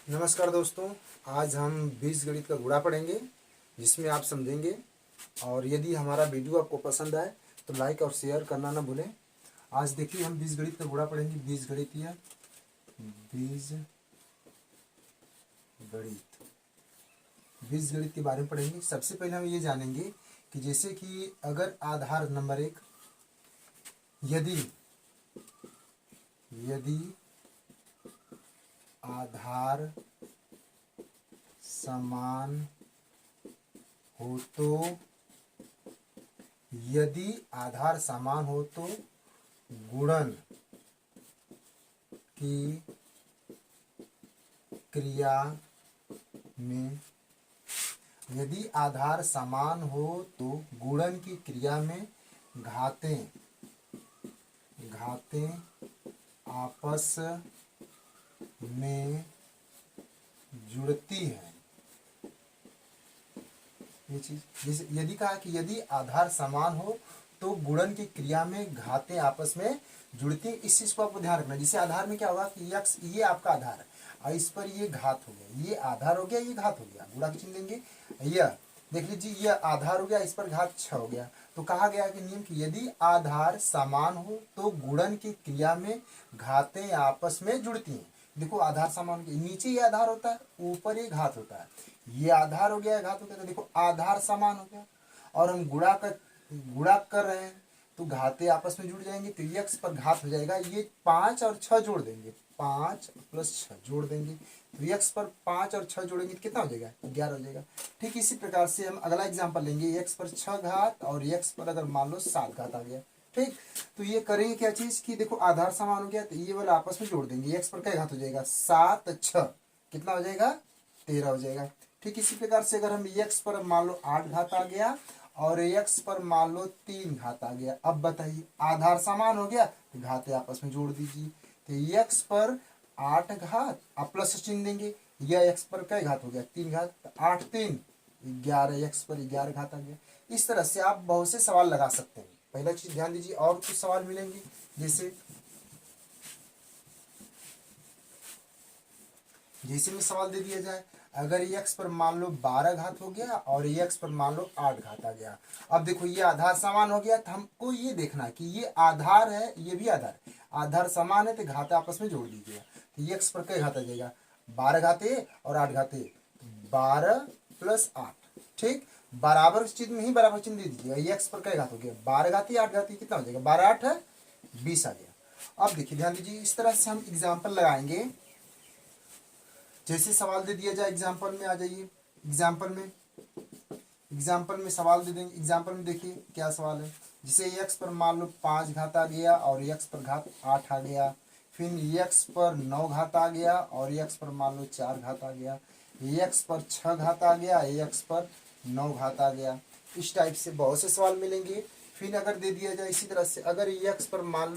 नमस्कार दोस्तों। आज हम बीजगणित का गुणा पढ़ेंगे जिसमें आप समझेंगे। और यदि हमारा वीडियो आपको पसंद आए तो लाइक और शेयर करना ना भूलें। आज देखिए हम बीजगणित का गुणा पढ़ेंगे। बीजगणित के बारे में पढ़ेंगे। सबसे पहले हम ये जानेंगे कि जैसे कि अगर आधार नंबर 1 यदि यदि आधार समान हो तो यदि आधार समान हो तो गुणन की क्रिया में यदि आधार समान हो तो गुणन की क्रिया में घातें आपस में जुड़ती है। ये चीज जैसे यदि कहा कि यदि आधार समान हो तो गुणन की क्रिया में घातें आपस में जुड़ती है। इस चीज को आपको ध्यान रखना। जैसे आधार में क्या होगा कि यक्स ये आपका आधार है और इस पर ये घात हो गया, ये आधार हो गया, ये घात हो गया। गुणा की चिन्ह लेंगे। यह देख लीजिए, ये आधार हो गया, इस पर घात 6 हो गया। तो कहा गया कि नियम कि यदि आधार समान हो तो गुणन की क्रिया में घातें आपस में जुड़ती हैं। देखो आधार समान, नीचे ये आधार होता है, ऊपर ये घात होता है। ये आधार हो गया, घात हो गया। तो देखो आधार समान हो गया और हम गुणा कर रहे हैं तो घाते आपस में जुड़ जाएंगे। तो यक्स पर घात हो जाएगा। ये 5 और 6 जोड़ देंगे, 5 + 6 जोड़ देंगे। तो यक्स पर 5 और 6 जोड़ेंगे तो कितना हो जाएगा? 11 हो जाएगा। ठीक इसी प्रकार से हम अगला एग्जांपल लेंगे। यक्स पर 6 घात और यक्स पर अगर मान लो 7 घात आ गया। ठीक, तो ये करेंगे क्या चीज कि देखो आधार समान हो गया तो ये वाला आपस में जोड़ देंगे। यक्स पर क्या घात हो जाएगा? 7 6 कितना हो जाएगा? 13 हो जाएगा। ठीक इसी प्रकार से अगर हम यक्स पर मान लो 8 घात आ गया और यक्स पर मान लो 3 घात आ गया। अब बताइए आधार समान हो गया तो घाते आपस में जोड़ दीजिए। तो यक्स पर 8 घात आप प्लस चिन्ह देंगे। यह यक्स पर क्या घात हो गया? 3 घात। तो 8 3 11, यक्स पर 11 घात आ गया। इस तरह से आप बहुत से सवाल लगा सकते हैं। पहला चीज ध्यान दीजिए। और कुछ सवाल मिलेंगे जैसे में सवाल दे दिया जाए अगर यक्स पर मान लो 12 घात हो गया और यक्स पर मान लो 8 घात आ गया। अब देखो ये आधार समान हो गया तो हमको ये देखना है कि ये आधार है, ये भी आधार समान है तो घात आपस में जोड़ दीजिएगा। तो यक्स पर क्या घात आ जाएगा? 12 घाते और 8 घाते, 12 + 8। ठीक, बराबर चीज में ही बराबर चिन्ह दे दीजिएगा। यक्स पर क्या घात हो गया? 12 घाती 8 घाती कितना हो जाएगा? 12 8 है 20 आ गया। अब देखिए ध्यान दीजिए, इस तरह से हम एग्जाम्पल लगाएंगे। जैसे सवाल दे दिया जाए एग्जाम्पल में आ जाइए। एग्जाम्पल में सवाल दे देंगे। एग्जाम्पल में देखिए क्या सवाल है। जैसे यक्स पर मान लो 5 घात आ गया और यक्स पर घात 8 आ गया। फिर यक्स पर 9 घात आ गया और यक्स पर मान लो 4 घात आ गया। यक्स पर 6 घात आ गया, यक्स पर 9 घात आ गया। इस टाइप से बहुत से सवाल मिलेंगे। फिर अगर दे दिया जाए इसी तरह से अगर यक्स पर मान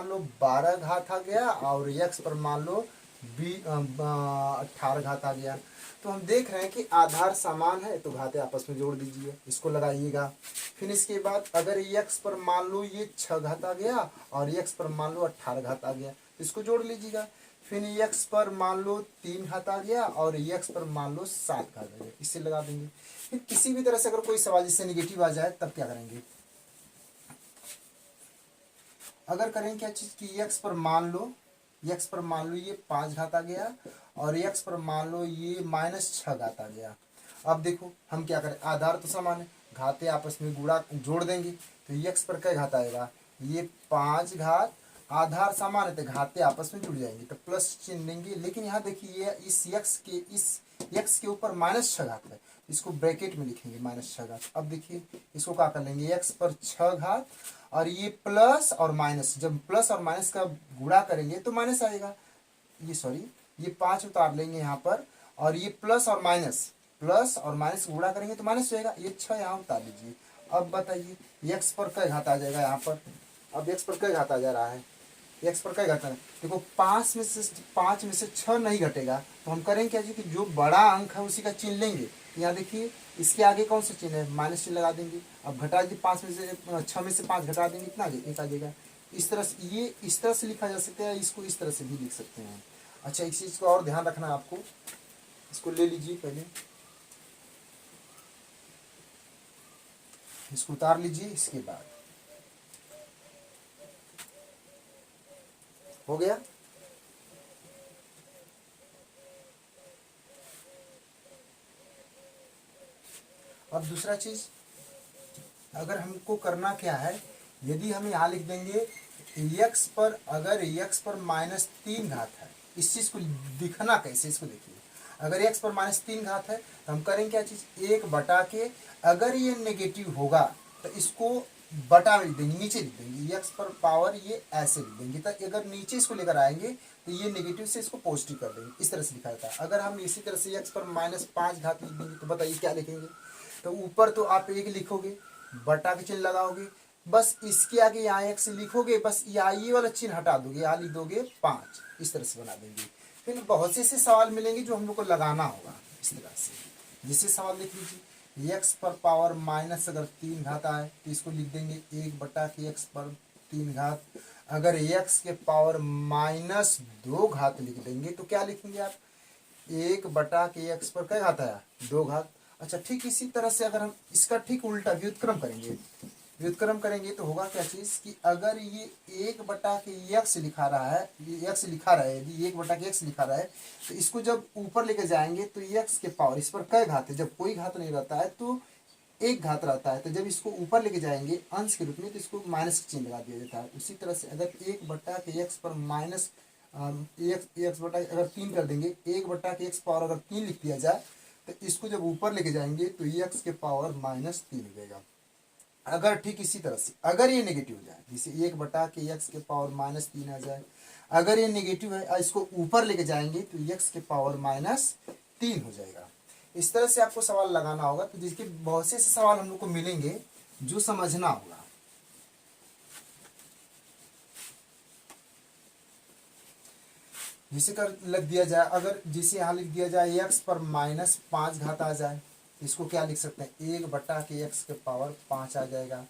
लो 12 घात आ गया और यक्स पर मान लो 18 घात आ गया। तो हम देख रहे हैं कि आधार समान है तो घाते आपस में जोड़ दीजिए, इसको लगाइएगा। फिर इसके बाद अगर यक्स पर मान लो ये 6 घात आ गया और यक्स पर मान लो 18 घात आ गया, इसको जोड़ लीजिएगा। फिर यक्स पर मान लो 3 घात आ गया और यक्स पर मान लो 7 घात आ गया, इससे लगा देंगे। फिर किसी भी तरह से अगर कोई सवाल जिससे निगेटिव आ जाए तब क्या करेंगे? अगर करें क्या चीज कि यक्स पर मान लो ये 5 घात आ गया और यक्स पर मान लो ये -6 घात आ गया। अब देखो हम क्या करें, आधार तो समान है, घाते आपस में गुणा जोड़ देंगे। तो यक्स पर क्या घात आएगा? ये 5 घात, आधार समान है तो घाते आपस में जुड़ जाएंगे तो प्लस चिन्ह देंगे। लेकिन यहाँ देखिए इस यक्स के ऊपर -6 घात है, इसको ब्रैकेट में लिखेंगे -6 घात। अब देखिए इसको क्या कर लेंगे, यक्स पर 6 घात और ये प्लस और माइनस, जब प्लस और माइनस का गुणा करेंगे तो माइनस आएगा। ये 5 उतार लेंगे यहाँ पर और ये प्लस और माइनस गुणा करेंगे तो माइनस जाएगा। ये 6 यहाँ उतार लीजिए। अब बताइए यक्स पर क्या घात आ जाएगा यहाँ पर? अब यक्स पर क्या घात आ जा रहा है? यक्स पर क्या घटा है? देखो 5 में से 6 नहीं घटेगा तो हम करेंगे क्या जी कि जो बड़ा अंक है उसी का चिन्ह लेंगे। यहाँ देखिए इसके आगे कौन सा चिन्ह है? माइनस चिन्ह लगा देंगे। अब घटा दीजिए 6 में से 5 घटा देंगे, कितना एक आ जाएगा। इस तरह से लिखा जा सकता है, इसको इस तरह से भी लिख सकते हैं। अच्छा, एक चीज को और ध्यान रखना है आपको, इसको ले लीजिए, पहले इसको उतार लीजिए, इसके बाद हो गया। अब दूसरा चीज, अगर हमको करना क्या है, यदि हम यहाँ लिख देंगे x पर, अगर x पर -3 घात है, इस चीज को दिखना कैसे, इसको देखिए, अगर x पर -3 घात है तो हम करेंगे क्या चीज, 1/के, अगर ये नेगेटिव होगा तो इसको बटा में लिख देंगे, नीचे लिख देंगे, x पर पावर ये ऐसे लिख देंगे, तो अगर नीचे इसको लेकर आएंगे तो ये नेगेटिव से इसको पॉजिटिव कर देंगे, इस तरह से लिखा जाता है। अगर हम इसी तरह से x पर -5 घात लिख देंगे तो बताइए क्या लिखेंगे, तो ऊपर तो आप 1 लिखोगे, बटा के चिन्ह लगाओगे, बस इसके आगे यहाँ x लिखोगे, बस यहाँ ये वाला चिन्ह हटा दोगे, यहाँ लिख दोगे 5, इस तरह से बना देंगे। फिर बहुत से ऐसे सवाल मिलेंगे जो हम लोग को लगाना होगा इस तरह से। जैसे सवाल देख लीजिए, x पर पावर माइनस अगर 3 घात आए तो इसको लिख देंगे 1/के x पर 3 घात। अगर x के पावर -2 घात लिख देंगे तो क्या लिखेंगे आप, 1/के x पर क्या घात आया, 2 घात। अच्छा, ठीक इसी तरह से अगर हम इसका ठीक उल्टा व्युत्क्रम करेंगे, व्युत्क्रम करेंगे तो होगा क्या चीज कि अगर ये 1/के x लिखा रहा है, ये x लिखा रहा है, यदि 1/के x लिखा रहा है तो इसको जब ऊपर लेके जाएंगे तो x के पावर, इस पर कई घात है, जब कोई घात नहीं रहता है तो 1 घात रहता है, तो जब इसको ऊपर लेके जाएंगे अंश के रूप में तो इसको माइनस का चिन्ह लगा दिया जाता है। उसी तरह से अगर 1/के x पर माइनस x बटा अगर 3 कर देंगे, 1/के x पावर अगर 3 लिख दिया जाए तो इसको जब ऊपर लेके जाएंगे तो x के पावर -3 हो जाएगा। अगर ठीक इसी तरह से अगर ये नेगेटिव हो जाए, जैसे 1/के x के पावर -3 आ जाए, अगर ये नेगेटिव है इसको ऊपर लेके जाएंगे तो x के पावर -3 हो जाएगा। इस तरह से आपको सवाल लगाना होगा, तो जिसके बहुत से ऐसे सवाल हम लोग को मिलेंगे जो समझना होगा। जिसे कर लग दिया जाए, अगर जिसे यहाँ लिख दिया जाए x पर -5 घात आ जाए, इसको क्या लिख सकते हैं, 1/के x के पावर 5 आ जाएगा।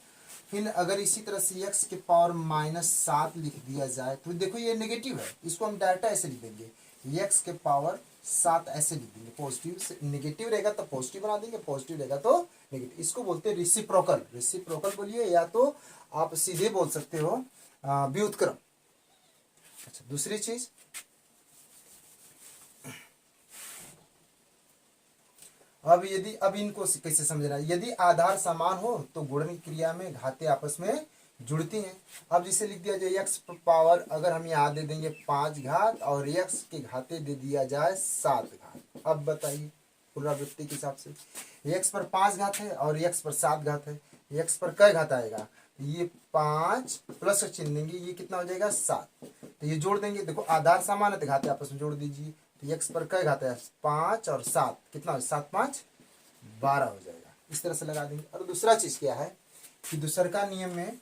फिर अगर इसी तरह से x के पावर -7 लिख दिया जाए तो देखो ये नेगेटिव है, इसको हम डायरेक्ट ऐसे लिख देंगे, x के पावर 7 ऐसे लिख देंगे, पॉजिटिव से नेगेटिव रहेगा तो पॉजिटिव बना देंगे, पॉजिटिव रहेगा तो नेगेटिव। इसको बोलते हैं रेसिप्रोकल, रेसिप्रोकल बोलिए या तो आप सीधे बोल सकते हो व्युत्क्रम। अच्छा, दूसरी चीज, अब इनको कैसे समझना, यदि आधार समान हो तो गुणन की क्रिया में घातें आपस में जुड़ती हैं। अब जिसे लिख दिया जाए x पावर, अगर हम यहाँ दे देंगे 5 घात और x के घाते दे दिया जाए 7 घात। अब बताइए पुनरावृत्ति के हिसाब से, x पर 5 घात है और x पर 7 घात है, x पर कई घात आएगा, ये 5 प्लस का चिन्ह देंगे, ये कितना हो जाएगा 7, तो ये जोड़ देंगे, देखो आधार समान है तो घाते आपस में जोड़ दीजिए, तो x पर कई घात है 5 और 7, कितना 7 5 12 हो जाएगा। इस तरह से लगा देंगे। और दूसरा चीज क्या है कि दूसरका नियम में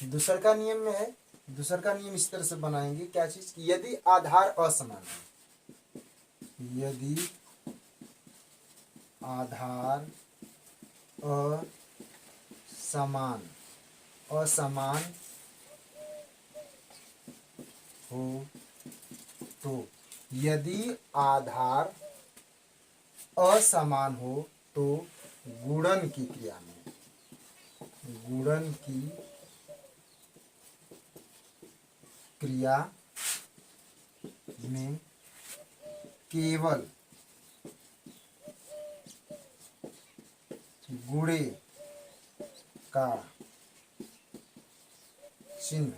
दूसरका नियम में है, दूसरका नियम इस तरह से बनाएंगे, क्या चीज कि यदि आधार असमान है, यदि आधार असमान हो तो, यदि आधार असमान हो तो गुणन की क्रिया में, गुणन की क्रिया में केवल गुणे का चिन्ह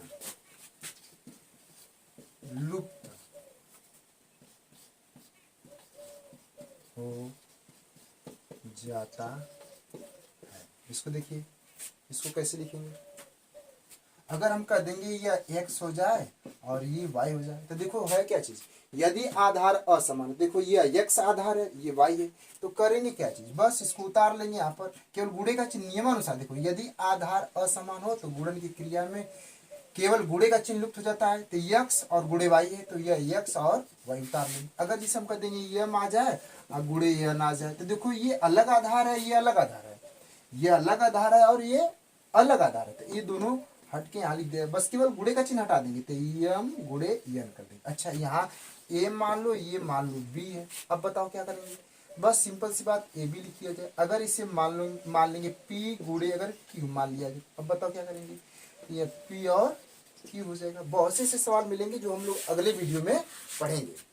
लुप्त हो जाता है। इसको देखिए, इसको कैसे लिखेंगे, अगर हम कह देंगे ये x हो जाए और ये y हो जाए, तो देखो है क्या चीज, यदि आधार असमान, देखो ये x आधार है ये y है, तो करेंगे क्या चीज, बस इसको उतार लेंगे यहाँ पर, केवल गुणे का चिन्ह नियमानुसार, देखो यदि आधार असमान हो तो गुणन की क्रिया में केवल गुणे का चिन्ह लुप्त हो जाता है, तो x और गुणे y है तो यह x और y उतार लेंगे। अगर जिसे हम कह देंगे यम आ जाए और गुणे यह ना आ जाए, तो देखो ये अलग आधार है ये अलग आधार है, ये अलग आधार है और ये अलग आधार है, तो ये दोनों हट के यहाँ लिख दे, बस केवल गुणे का चिन्ह हटा देंगे, तो यम गुणे यन कर देंगे। अच्छा यहाँ ए मान लो, ये मान लो बी है, अब बताओ क्या करेंगे, बस सिंपल सी बात ए बी लिख दिया जाए। अगर इसे मान लेंगे पी गुणे अगर क्यू मान लिया जाए, अब बताओ क्या करेंगे, ये पी और क्यू हो जाएगा। बहुत से ऐसे सवाल मिलेंगे जो हम लोग अगले वीडियो में पढ़ेंगे।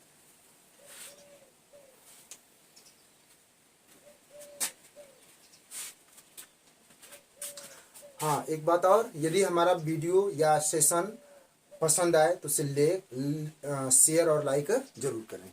हाँ एक बात और, यदि हमारा वीडियो या सेशन पसंद आए तो इसे शेयर और लाइक जरूर करें।